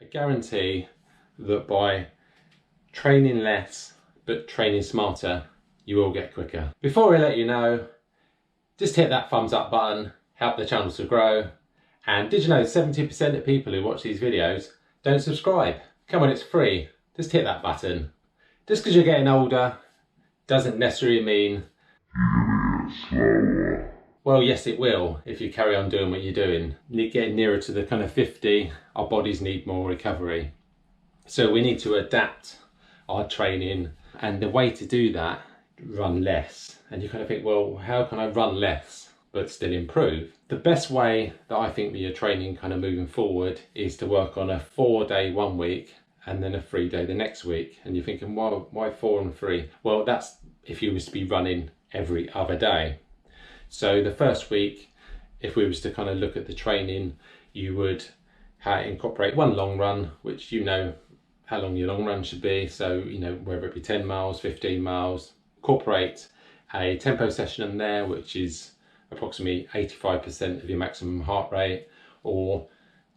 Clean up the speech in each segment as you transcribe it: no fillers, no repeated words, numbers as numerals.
I guarantee that by training less but training smarter, you will get quicker. Before I let you know, just hit that thumbs up button, help the channel to grow. And did you know 70% of people who watch these videos don't subscribe? Come on, it's free. Just hit that button. Just because you're getting older doesn't necessarily mean you're getting slower. Well, yes, it will if you carry on doing what you're doing. You're getting nearer to the kind of 50, our bodies need more recovery. So we need to adapt our training, and the way to do that, run less. And you kind of think, well, how can I run less but still improve? The best way that I think that you're training kind of moving forward is to work on a 4-day one week and then a 3-day the next week. And you're thinking, well, why 4 and 3? Well, that's if you was to be running every other day. So the first week, if we was to kind of look at the training, you would incorporate one long run, which you know how long your long run should be. So, you know, whether it be 10 miles, 15 miles, incorporate a tempo session in there, which is approximately 85% of your maximum heart rate, or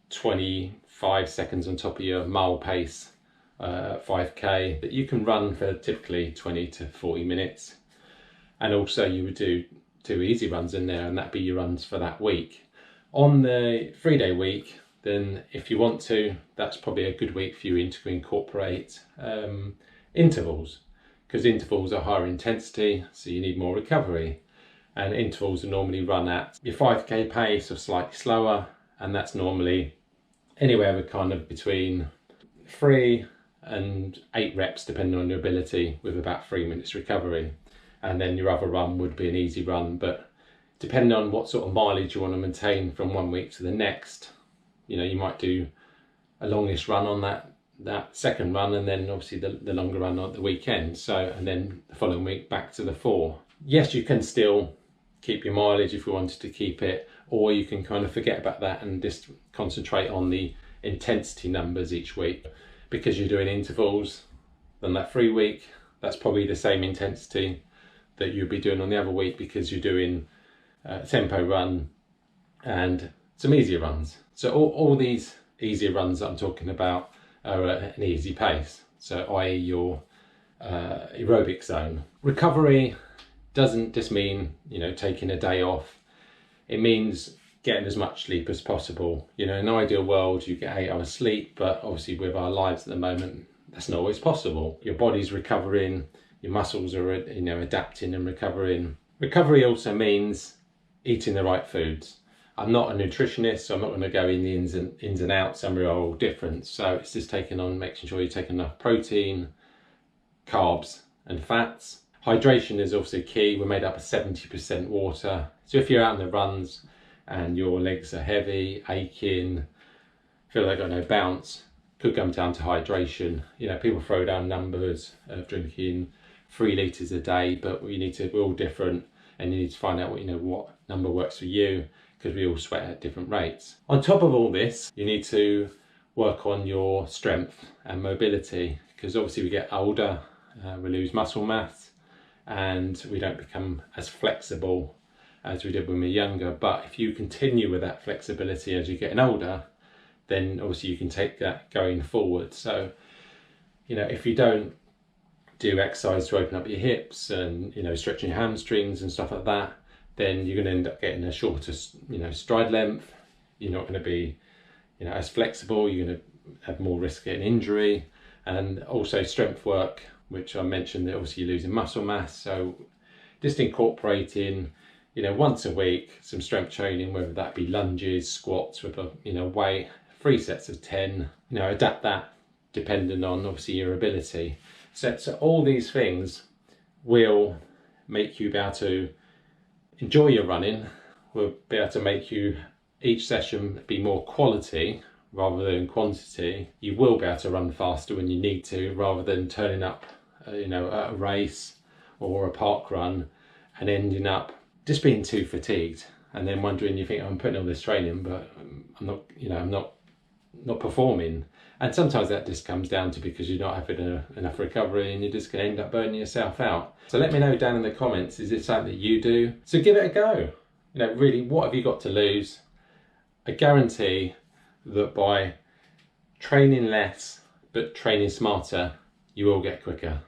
25 seconds on top of your mile pace, 5k, that you can run for typically 20 to 40 minutes. And also you would do 2 easy runs in there, and that'd be your runs for that week. On the 3-day week, then if you want to, that's probably a good week for you to incorporate intervals, because intervals are higher intensity, so you need more recovery. And intervals are normally run at your 5k pace or slightly slower, and that's normally anywhere with kind of between 3 and 8 reps depending on your ability, with about 3 minutes recovery. And then your other run would be an easy run, but depending on what sort of mileage you want to maintain from one week to the next, you know, you might do a longish run on that second run, and then obviously the longer run on the weekend. So, and then the following week back to the 4. Yes, you can still keep your mileage if you wanted to keep it, or you can kind of forget about that and just concentrate on the intensity numbers each week. Because you're doing intervals, then that 3 week, that's probably the same intensity that you'll be doing on the other week, because you're doing a tempo run and some easier runs. So all these easier runs that I'm talking about are at an easy pace, so i.e. your aerobic zone. Recovery doesn't just mean, you know, taking a day off. It means getting as much sleep as possible. You know, in an ideal world you get 8 hours sleep, but obviously with our lives at the moment, that's not always possible. Your body's recovering, your muscles are, you know, adapting and recovering. Recovery also means eating the right foods. I'm not a nutritionist, so I'm not going to go in the ins and outs. Some are all different. So it's just making sure you take enough protein, carbs and fats. Hydration is also key. We're made up of 70% water. So if you're out on the runs and your legs are heavy, aching, feel like got no bounce, could come down to hydration. You know, people throw down numbers of drinking 3 litres a day, but we're all different, and you need to find out what number works for you, because we all sweat at different rates. On top of all this, you need to work on your strength and mobility, because obviously we get older, we lose muscle mass, and we don't become as flexible as we did when we were younger. But if you continue with that flexibility as you're getting older, then obviously you can take that going forward. So, you know, if you don't do exercise to open up your hips and, you know, stretching your hamstrings and stuff like that, then you're going to end up getting a shorter, you know, stride length. You're not going to be, you know, as flexible. You're going to have more risk of getting injury. And also strength work, which I mentioned, that obviously you're losing muscle mass. So just incorporating, you know, once a week, some strength training, whether that be lunges, squats with a, you know, weight, 3 sets of 10, you know, adapt that depending on obviously your ability. So all these things will make you be able to enjoy your running, will be able to make you each session be more quality rather than quantity. You will be able to run faster when you need to, rather than turning up, you know, at a race or a park run and ending up just being too fatigued, and then wondering, you think, I'm putting all this training, but I'm not, you know, I'm not performing. And sometimes that just comes down to because you're not having enough recovery, and you're just going to end up burning yourself out. So let me know down in the comments, is it something that you do? So give it a go. You know, really, what have you got to lose? I guarantee that by training less but training smarter, you will get quicker.